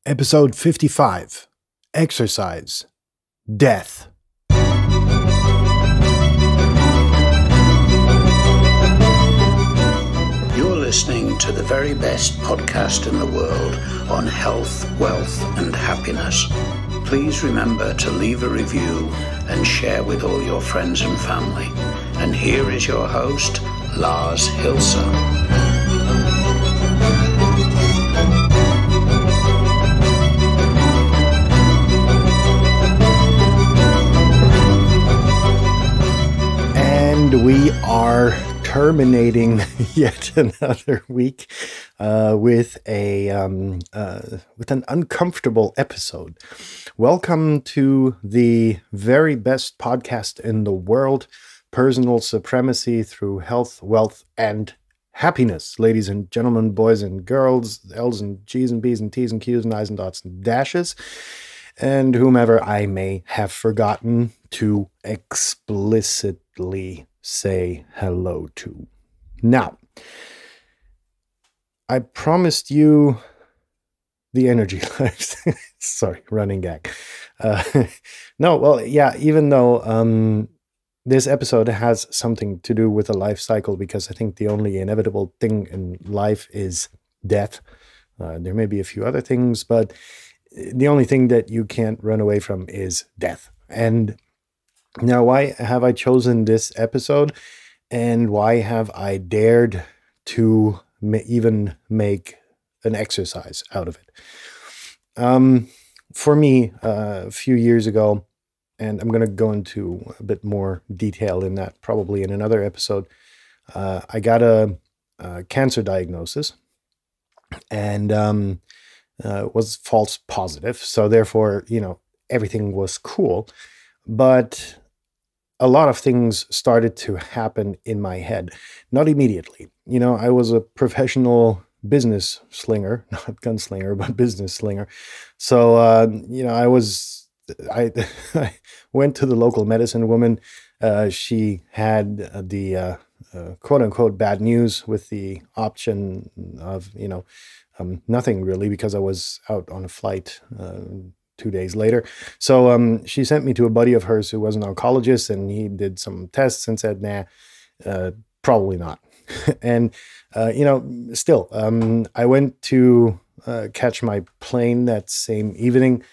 Episode 55, Exercise, Death. You're listening to the very best podcast in the world on health, wealth, and happiness. Please remember to leave a review and share with all your friends and family. And here is your host, Lars Hilser. And we are terminating yet another week with an uncomfortable episode. Welcome to the very best podcast in the world, Personal Supremacy Through Health, Wealth, and Happiness. Ladies and gentlemen, boys and girls, L's and G's and B's and T's and Q's and I's and dots and dashes, and whomever I may have forgotten to explicitly say hello to. Now, I promised you the energy lives. Sorry, running gag. Even though this episode has something to do with a life cycle, because I think the only inevitable thing in life is death. There may be a few other things, but the only thing that you can't run away from is death. And now, why have I chosen this episode, and why have I dared to even make an exercise out of it? For me, a few years ago, and I'm going to go into a bit more detail in that probably in another episode, I got a cancer diagnosis, and was false positive. So therefore, everything was cool. But a lot of things started to happen in my head, not immediately. I was a professional business slinger, not gunslinger, but business slinger. So, I went to the local medicine woman. She had the quote unquote bad news with the option of, nothing really, because I was out on a flight 2 days later. So she sent me to a buddy of hers who was an oncologist, and he did some tests and said, nah, probably not. And, still, I went to catch my plane that same evening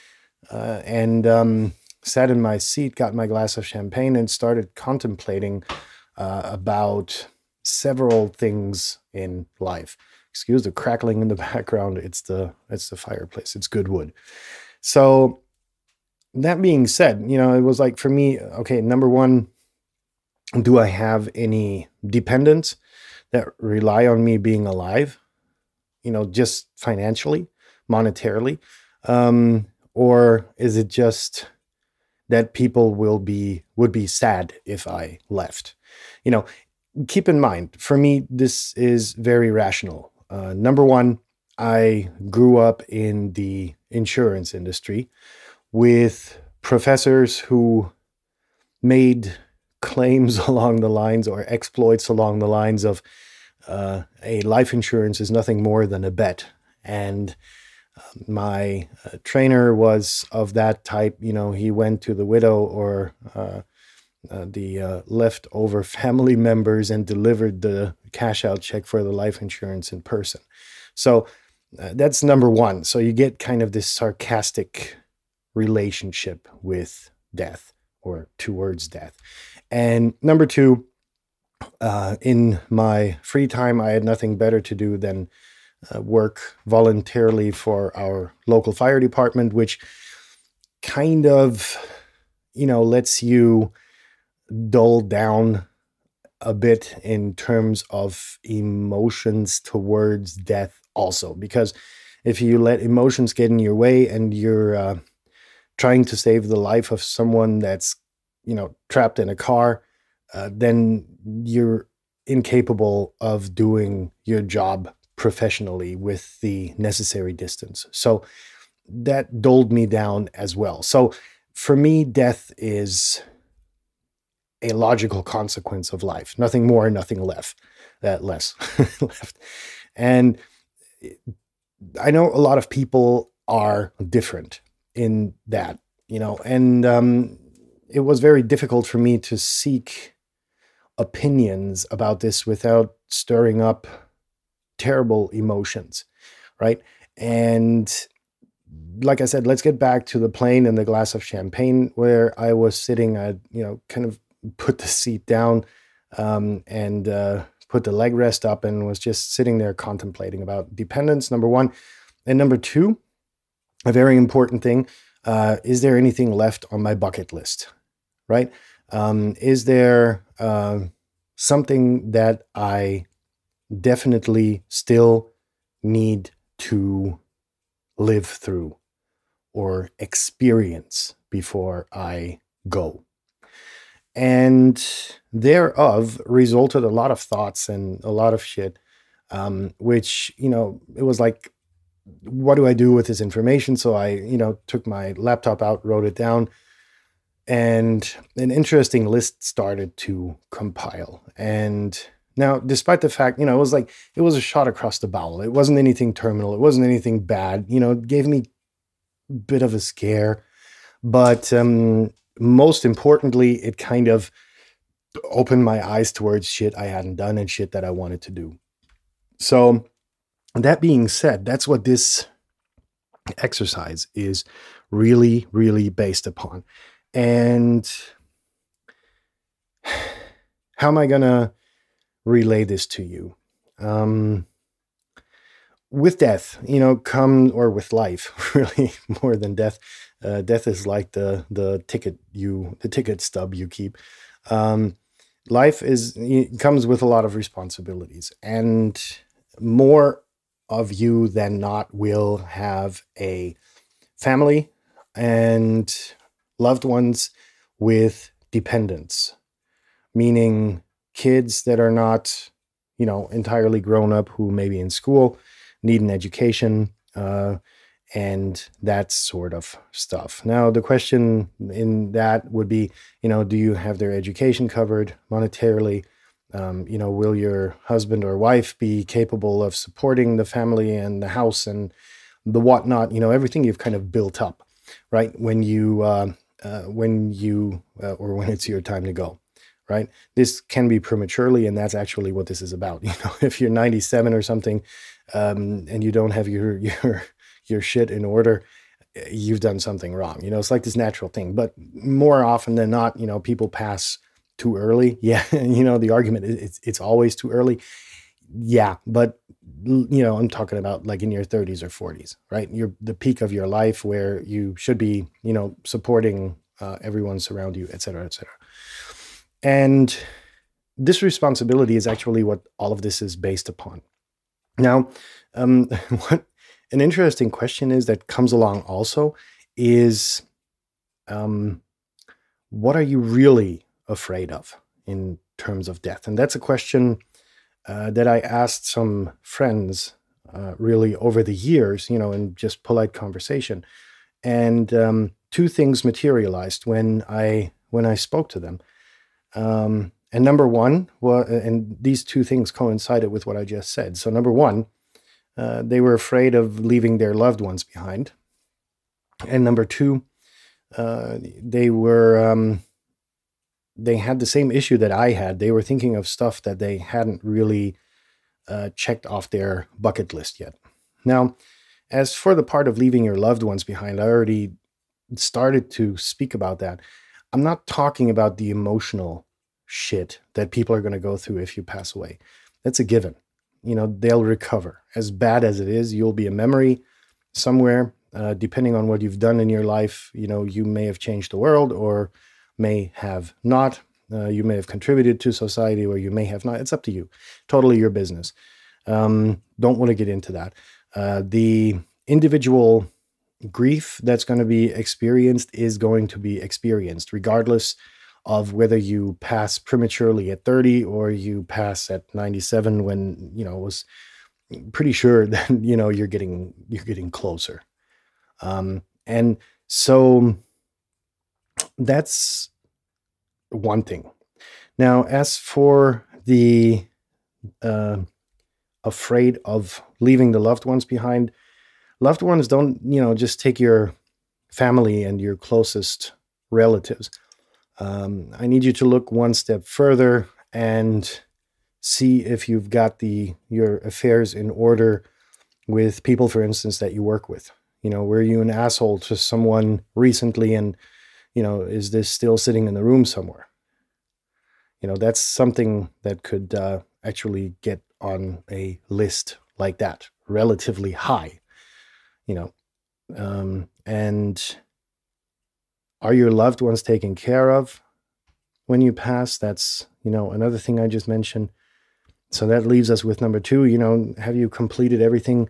and sat in my seat, got my glass of champagne, and started contemplating about several things in life. Excuse the crackling in the background. It's the fireplace. It's good wood. So that being said, it was like, for me, okay, number one, do I have any dependents that rely on me being alive? Just financially, monetarily, or is it just that people would be sad if I left? Keep in mind, for me, this is very rational. Number one, I grew up in the insurance industry with professors who made claims along the lines, or exploits along the lines of a life insurance is nothing more than a bet. And my trainer was of that type. He went to the widow or the leftover family members and delivered the cash out check for the life insurance in person. So that's number one. So you get kind of this sarcastic relationship with death, or towards death. And number two, in my free time, I had nothing better to do than work voluntarily for our local fire department, which kind of, lets you dull down a bit in terms of emotions towards death also. Because if you let emotions get in your way and you're trying to save the life of someone that's, trapped in a car, then you're incapable of doing your job professionally with the necessary distance. So that dulled me down as well. So for me, death is a logical consequence of life. Nothing more, nothing less. And I know a lot of people are different in that, and it was very difficult for me to seek opinions about this without stirring up terrible emotions, right? And like I said, let's get back to the plane and the glass of champagne where I was sitting. I, kind of put the seat down and put the leg rest up and was just sitting there contemplating about dependence, number one. And number two, a very important thing, is there anything left on my bucket list, right? Is there something that I definitely still need to live through or experience before I go? And thereof resulted a lot of thoughts and a lot of shit, which, it was like, what do I do with this information? So I, took my laptop out, wrote it down, and an interesting list started to compile. And now, despite the fact, it was like, it was a shot across the bow. It wasn't anything terminal. It wasn't anything bad. It gave me a bit of a scare. But most importantly, it kind of opened my eyes towards shit I hadn't done and shit that I wanted to do. So that being said, that's what this exercise is really, really based upon. And how am I going to relay this to you? With death, or with life, really more than death. Death is like the ticket stub you keep. Life comes with a lot of responsibilities, and more of you than not will have a family and loved ones with dependents, meaning kids that are not, entirely grown up, who may be in school, need an education, and that sort of stuff. Now, the question in that would be, do you have their education covered monetarily? Will your husband or wife be capable of supporting the family and the house and the whatnot? Everything you've kind of built up, right? When it's your time to go, right? This can be prematurely, and that's actually what this is about. If you're 97 or something, and you don't have your shit in order, you've done something wrong. It's like this natural thing. But more often than not, people pass too early. Yeah, the argument is it's always too early. Yeah, but I'm talking about like in your 30s or 40s, right? You're the peak of your life where you should be, supporting everyone around you, et cetera, et cetera. And this responsibility is actually what all of this is based upon. Now, what an interesting question is that comes along also is, what are you really afraid of in terms of death? And that's a question that I asked some friends really over the years, in just polite conversation. And two things materialized when I spoke to them. And number one, and these two things coincided with what I just said. So number one, they were afraid of leaving their loved ones behind. And number two, they had the same issue that I had. They were thinking of stuff that they hadn't really checked off their bucket list yet. Now, as for the part of leaving your loved ones behind, I already started to speak about that. I'm not talking about the emotional shit that people are going to go through if you pass away. That's a given. They'll recover. As bad as it is, you'll be a memory somewhere. Depending on what you've done in your life, you may have changed the world or may have not. You may have contributed to society or you may have not. It's up to you. Totally your business. Don't want to get into that. The individual grief that's going to be experienced is going to be experienced regardless of whether you pass prematurely at 30 or you pass at 97 when, it was pretty sure that, you're getting closer. And so that's one thing. Now, as for the afraid of leaving the loved ones behind, loved ones don't, just take your family and your closest relatives. I need you to look one step further and see if you've got your affairs in order with people, for instance, that you work with. Were you an asshole to someone recently, and is this still sitting in the room somewhere? That's something that could actually get on a list like that, relatively high. And are your loved ones taken care of when you pass? That's another thing I just mentioned. So that leaves us with number 2. Have you completed everything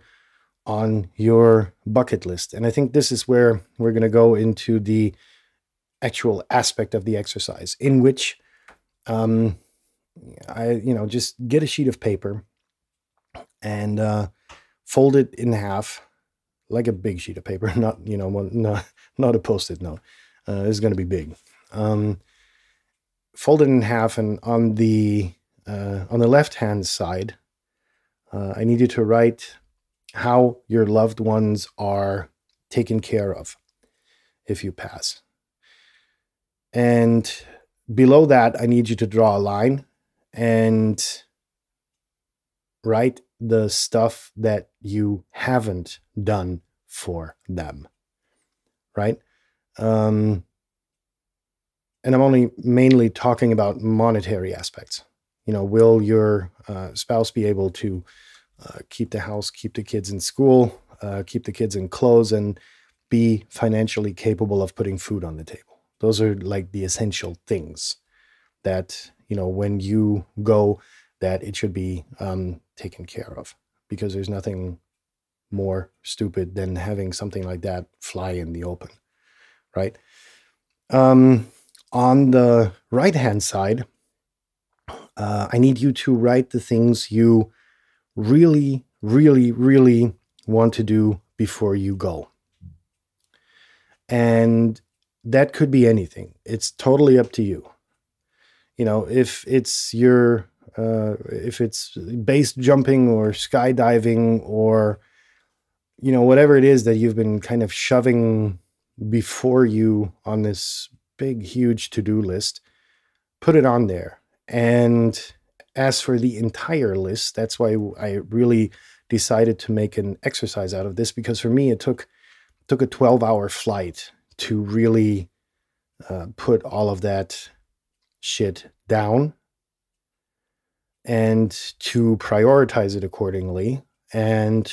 on your bucket list? And I think this is where we're going to go into the actual aspect of the exercise, in which just get a sheet of paper and fold it in half, like a big sheet of paper, not not a Post-it note. It's going to be big. Fold it in half, and on the left-hand side, I need you to write how your loved ones are taken care of if you pass. And below that, I need you to draw a line and write the stuff that you haven't done for them, right? And I'm only mainly talking about monetary aspects. Will your spouse be able to keep the house, keep the kids in school, keep the kids in clothes, and be financially capable of putting food on the table? Those are like the essential things that, when you go, that it should be taken care of, because there's nothing more stupid than having something like that fly in the open, right? On the right-hand side, I need you to write the things you really, really, really want to do before you go. And that could be anything. It's totally up to you. If it's if it's base jumping or skydiving or, whatever it is that you've been kind of shoving before you on this big, huge to-do list, put it on there. And as for the entire list, that's why I really decided to make an exercise out of this, because for me, it took a 12-hour flight to really put all of that shit down and to prioritize it accordingly. And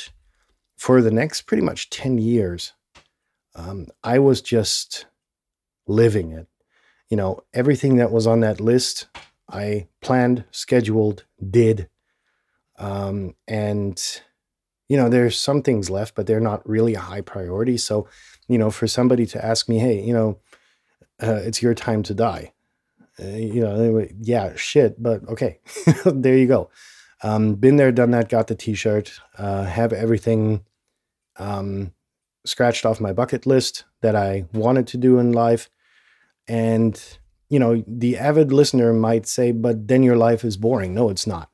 for the next pretty much 10 years, I was just living it. Everything that was on that list, I planned, scheduled, did. And, there's some things left, but they're not really a high priority. So, for somebody to ask me, hey, it's your time to die. Yeah, shit, but okay, there you go. Been there, done that, got the t-shirt, have everything scratched off my bucket list that I wanted to do in life. And, the avid listener might say, but then your life is boring. No, it's not.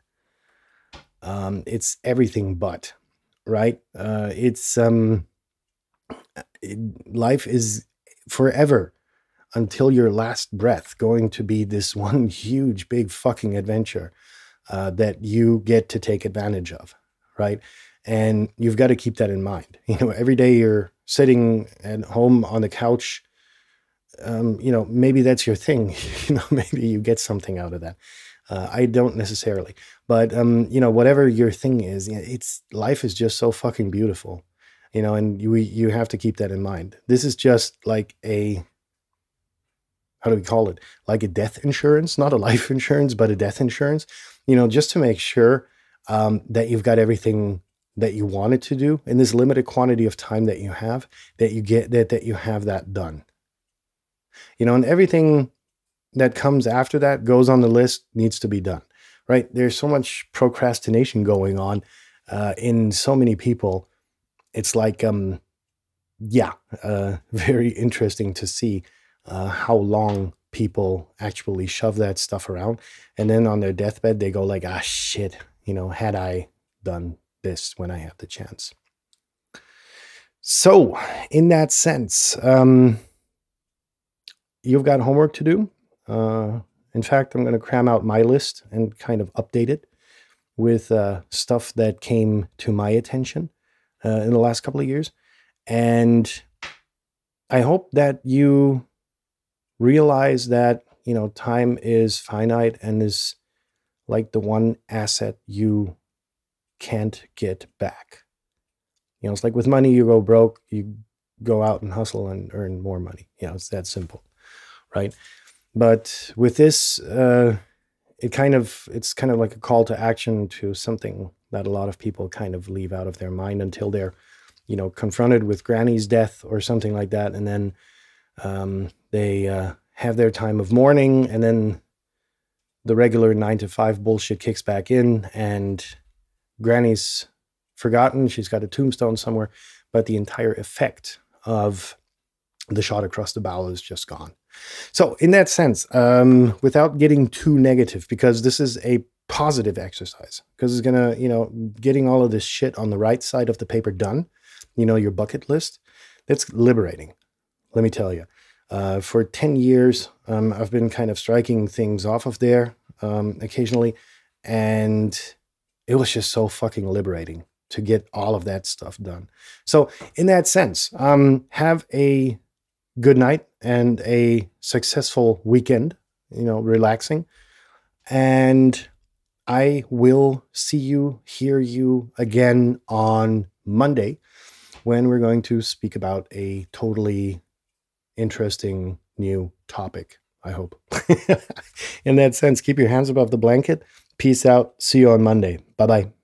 It's everything but, right? Life is forever, until your last breath, going to be this one huge, big fucking adventure that you get to take advantage of, right? And you've got to keep that in mind. Every day you're sitting at home on the couch, maybe that's your thing. Maybe you get something out of that. I don't necessarily, but whatever your thing is, life is just so fucking beautiful, and you have to keep that in mind. This is just like how do we call it? Like a death insurance, not a life insurance, but a death insurance, just to make sure that you've got everything that you wanted to do in this limited quantity of time that you have, that you have that done. And everything that comes after that goes on the list, needs to be done, right? There's so much procrastination going on in so many people. It's like, very interesting to see how long people actually shove that stuff around. And then on their deathbed, they go like, shit, had I done this when I had the chance. So, in that sense, you've got homework to do. In fact, I'm going to cram out my list and kind of update it with stuff that came to my attention in the last couple of years. And I hope that you realize that, time is finite and is like the one asset you can't get back. It's like with money, you go broke, you go out and hustle and earn more money. It's that simple, right? But with this, it's kind of like a call to action to something that a lot of people kind of leave out of their mind until they're, confronted with granny's death or something like that. And then they have their time of mourning, and then the regular 9 to 5 bullshit kicks back in, and granny's forgotten. She's got a tombstone somewhere, but the entire effect of the shot across the bow is just gone. So in that sense, without getting too negative, because this is a positive exercise, because it's going to, getting all of this shit on the right side of the paper done, your bucket list, that's liberating. Let me tell you, for 10 years, I've been kind of striking things off of there occasionally, and it was just so fucking liberating to get all of that stuff done. So in that sense, have a good night and a successful weekend, relaxing. And I will see you, hear you again on Monday, when we're going to speak about a totally interesting new topic, I hope. In that sense, keep your hands above the blanket. Peace out. See you on Monday. Bye-bye.